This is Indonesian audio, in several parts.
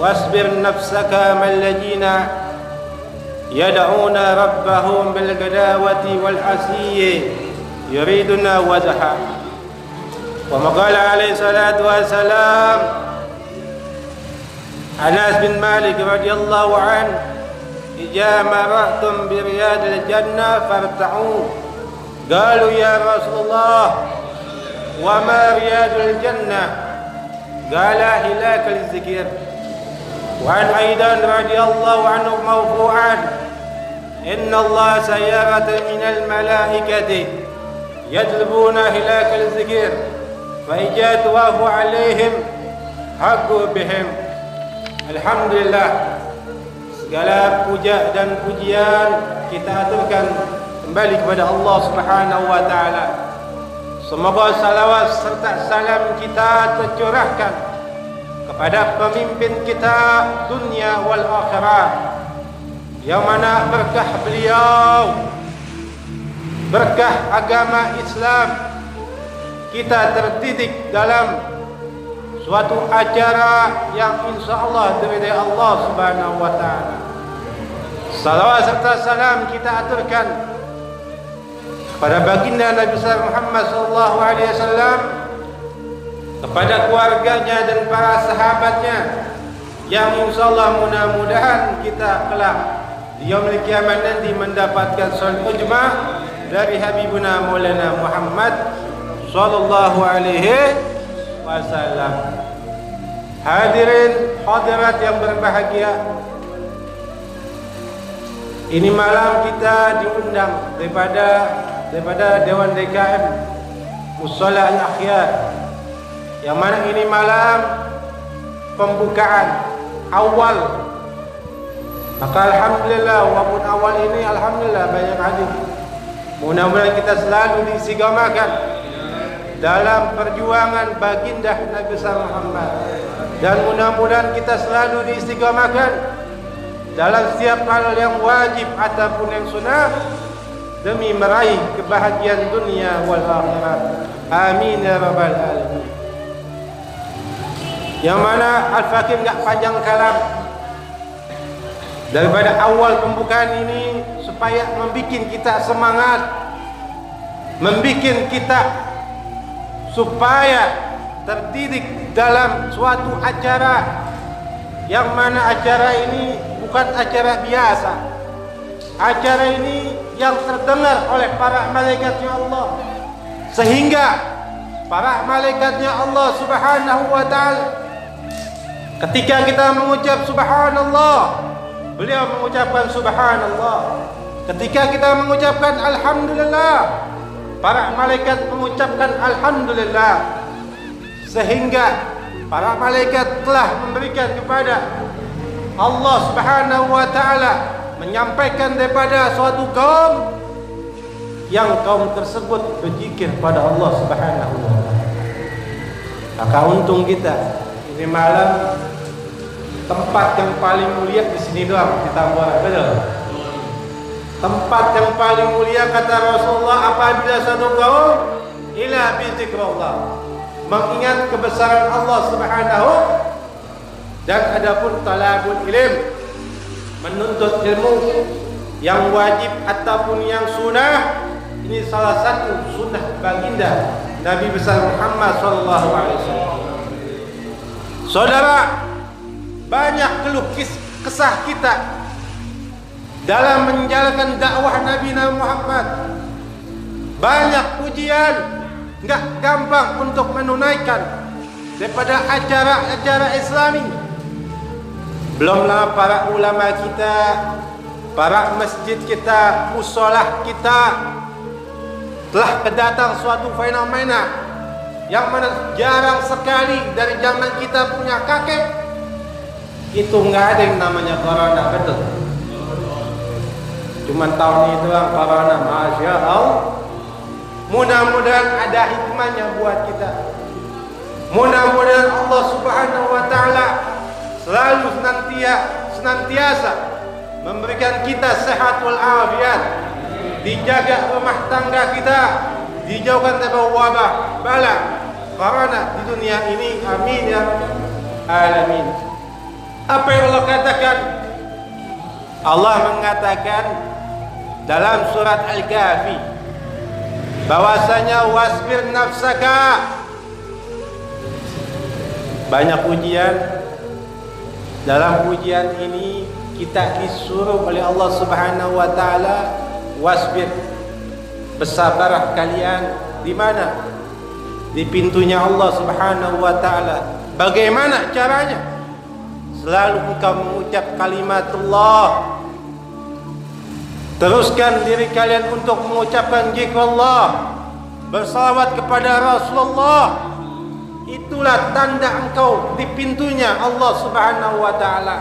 واصبر نفسك مع الذين يدعون ربهم بالغداوة والعشي يريدون وجهه. وما قال عليه الصلاة والسلام أنس بن مالك رضي الله عنه إذا مررتم برياض الجنة فارتعوا. قالوا يا رسول الله وما رياض الجنة؟ قال هلاك الذكر. وعن أيضا رضي الله عنه مرفوعا إن الله سيارة من الملائكة يجلبون هلاك الذكر فإذا توافوا عليهم حقوا بهم. Alhamdulillah, segala puja dan pujian kita aturkan kembali kepada Allah Subhanahu wa taala. Semoga salawat serta salam kita tercurahkan kepada pemimpin kita dunia wal akhirat, yang mana berkah beliau, berkah agama Islam, kita terdidik dalam suatu acara yang insyaallah dari Allah Subhanahu wa taala. Salawat serta salam kita aturkan kepada baginda Nabi Muhammad sallallahu alaihi wasallam, kepada keluarganya dan para sahabatnya, yang insyaallah mudah-mudahan kita kelak di yaumul kiamat nanti mendapatkan salat ijma' dari Habibuna Maulana Muhammad sallallahu alaihi wasallam. Hadirin hadirat yang berbahagia, ini malam kita diundang daripada Dewan DKM Mushola Al-Akhyar, yang mana ini malam pembukaan awal. Maka alhamdulillah, walaupun awal ini alhamdulillah banyak hadir. Mudah-mudahan kita selalu diistiqamahkan dalam perjuangan baginda Nabi Muhammad, dan mudah-mudahan kita selalu diistiqamahkan dalam setiap hal yang wajib ataupun yang sunnah demi meraih kebahagiaan dunia wal akhirat. Amin ya rabbal alamin. Yang mana Al-Fakir enggak panjang kalam daripada awal pembukaan ini, supaya membikin kita semangat, membikin kita supaya terdidik dalam suatu acara, yang mana acara ini bukan acara biasa. Acara ini yang terdengar oleh para malaikatnya Allah, sehingga para malaikatnya Allah Subhanahu wa taala ketika kita mengucap subhanallah, beliau mengucapkan subhanallah. Ketika kita mengucapkan alhamdulillah, para malaikat mengucapkan alhamdulillah, sehingga para malaikat telah memberikan kepada Allah Subhanahu wa taala, menyampaikan daripada suatu kaum yang kaum tersebut berzikir pada Allah Subhanahu wa taala. Maka untung kita ini malam tempat yang paling mulia di sini doang di Tambora, betul? Tempat yang paling mulia kata Rasulullah apabila satu kaum ila bi zikrullah, mengingat kebesaran Allah Subhanahu, dan adapun talabul ilm, menuntut ilmu yang wajib ataupun yang sunnah, ini salah satu sunnah baginda Nabi besar Muhammad sallallahu alaihi wasallam. Saudara, banyak keluh kesah kita dalam menjalankan dakwah Nabi Muhammad. Banyak pujian, enggak gampang untuk menunaikan daripada acara-acara Islami. Belumlah para ulama kita, para masjid kita, musolah kita telah kedatang suatu fenomena yang mana jarang sekali dari zaman kita punya kakek itu enggak ada yang namanya corona, betul? Cuman tahun itu doang corona, masya Allah. Mudah-mudahan ada hikmahnya buat kita. Mudah-mudahan Allah Subhanahu wa taala selalu senantiasa memberikan kita sehat wal afiat, dijaga rumah tangga kita, dijauhkan dari wabah bala corona di dunia ini. Amin ya rabbal alamin. Apa yang Allah katakan? Allah mengatakan dalam surat Al-Kahfi bahwasanya wasbir nafsaka. Banyak ujian. Dalam ujian ini kita disuruh oleh Allah Subhanahu wa taala wasbir, bersabarlah kalian. Di mana? Di pintunya Allah Subhanahu wa taala. Bagaimana caranya? Selalu engkau mengucap kalimat Allah. Teruskan diri kalian untuk mengucapkan zikrullah, bersalawat kepada Rasulullah. Itulah tanda engkau di pintunya Allah Subhanahu wa taala.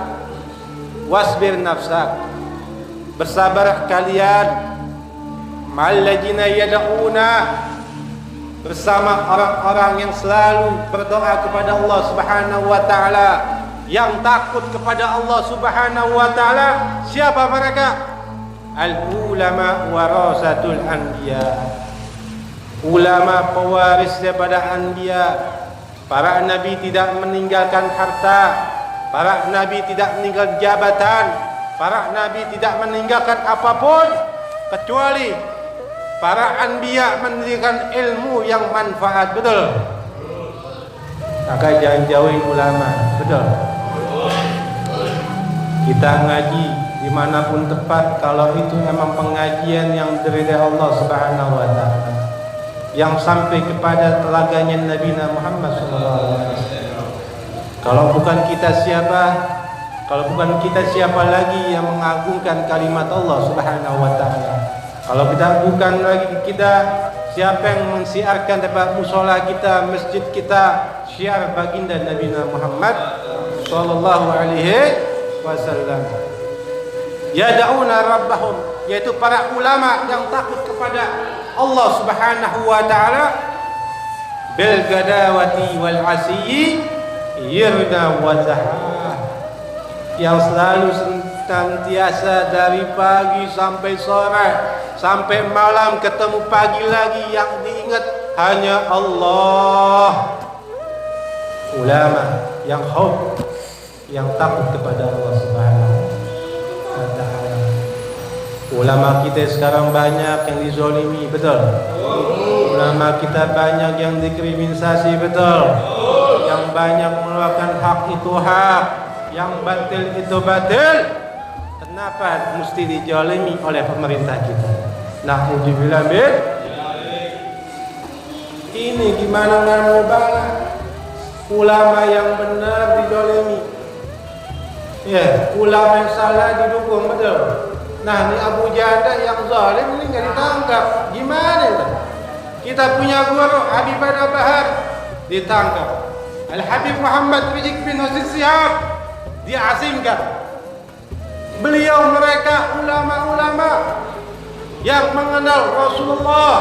Wasbir nafsak, bersabarlah kalian ma'alladzina yad'una, bersama orang-orang yang selalu berdoa kepada Allah Subhanahu wa taala, yang takut kepada Allah Subhanahu wa taala. Siapa mereka? Al-ulama warasatul anbiya. Ulama pewaris daripada anbiya. Para nabi tidak meninggalkan harta, para nabi tidak meninggalkan jabatan, para nabi tidak meninggalkan apapun kecuali para anbiya meninggalkan ilmu yang manfaat. Betul? Maka jangan jauhin ulama. Betul? Kita ngaji dimanapun tepat kalau itu memang pengajian yang dari Allah Subhanahu wa taala, yang sampai kepada telaganya Nabi Muhammad SAW. Kalau bukan kita siapa? Kalau bukan kita siapa lagi yang mengagungkan kalimat Allah Subhanahu wa taala? Kalau kita bukan lagi kita, siapa yang mensiarkan tempat musola kita, masjid kita, syiar baginda Nabi Muhammad sallallahu alaihi wasallam. Yad'una rabbahum, yaitu para ulama yang takut kepada Allah Subhanahu wa taala, bil gadawati wal asyi yirda wa zahah, yang selalu senantiasa dari pagi sampai sore sampai malam, ketemu pagi lagi, yang diingat hanya Allah. Ulama yang khauf, yang takut kepada Allah Subhanahu wa taala. Ulama kita sekarang banyak yang dizolimi, betul? Ulama kita banyak yang dikriminalisasi, betul? Yang banyak mengeluarkan hak itu hak, yang batil itu batil. Kenapa mesti dizolimi oleh pemerintah kita? Na'udzubillah min. Ini gimana nggak mau balas? Ulama yang benar dizolimi, ya, ulama yang salah didukung, betul? Nah, ini Abu Janda yang zalim ini nggak ditangkap. Gimana itu? Kita punya guru Habib Bahar ditangkap. Al-Habib Muhammad Rizik bin Husain Shihab diasingkan. Beliau mereka ulama-ulama yang mengenal Rasulullah,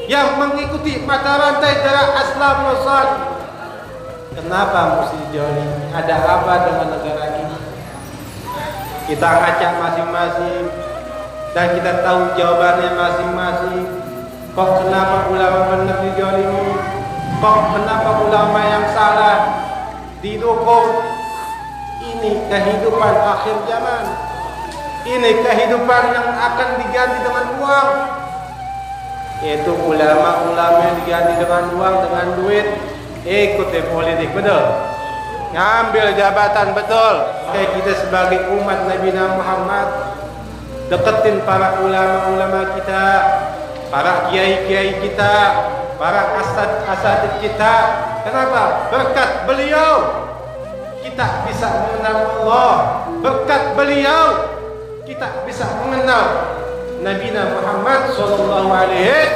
yang mengikuti mata rantai darah Aslam Rasul. Kenapa mesti dijauhi? Ada apa dengan negara ini? Kita ngacak masing-masing dan kita tahu jawabannya masing-masing. Kok kenapa ulama benar dijolimi? Kok kenapa ulama yang salah didukung? Ini kehidupan akhir zaman. Ini kehidupan yang akan diganti dengan uang. Yaitu ulama-ulama yang diganti dengan uang, dengan duit. Ikuti politik, betul? Ngambil jabatan, betul? Kayak kita sebagai umat Nabi Muhammad, deketin para ulama-ulama kita, para kiai-kiai kita, para asatid kita. Kenapa? Berkat beliau kita bisa mengenal Allah. Berkat beliau kita bisa mengenal Nabi Muhammad sallallahu alaihi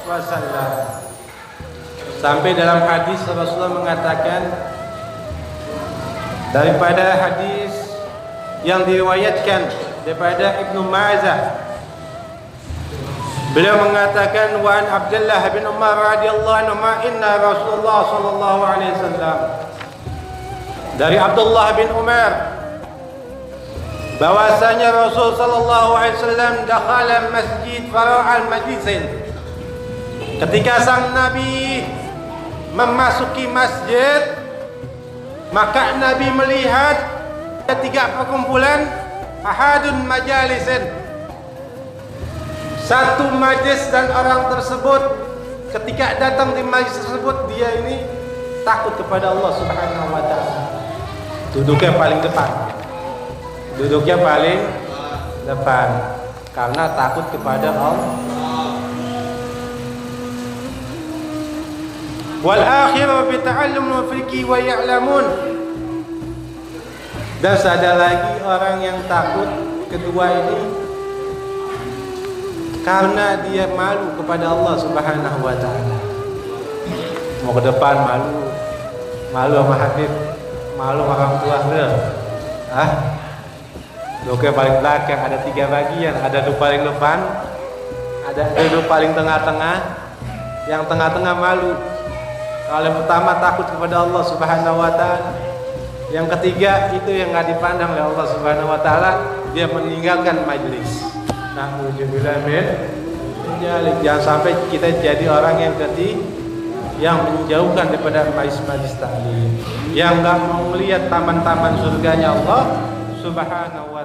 wasallam. Sampai dalam hadis Rasulullah mengatakan, daripada hadis yang diriwayatkan daripada Ibnu Majah, beliau mengatakan, wa an Abdullah bin Umar radhiyallahu anhu, inna Rasulullah sallallahu alaihi wasallam, dari Abdullah bin Umar bahwasanya Rasul sallallahu alaihi wasallam dakhala masjid fara'al majlisin, ketika sang Nabi memasuki masjid, Maka Nabi melihat ada 3 perkumpulan, ahadun majalisin, satu majlis, dan orang tersebut ketika datang di majlis tersebut dia ini takut kepada Allah Subhanahu wa taala. Duduknya paling depan karena takut kepada Allah. Wal akhiru bi ta'allum fiqi wa ya'lamun. Dan ada lagi orang yang takut kedua ini karena dia malu kepada Allah Subhanahu wa taala. Mau ke depan malu sama Habib, malu sama orang tua duduknya paling belakang, ada 3 bagian, ada duduk paling depan, ada duduk paling tengah-tengah, yang tengah-tengah malu. Kalau yang pertama takut kepada Allah Subhanahu wa taala, yang ketiga itu yang enggak dipandang oleh Allah Subhanahu wa taala, dia meninggalkan majelis. Na'udzubillah min dzalik. Jangan sampai kita jadi orang yang yang menjauhkan daripada majlis taklim, yang enggak mau melihat taman-taman surganya Allah Subhanahu wa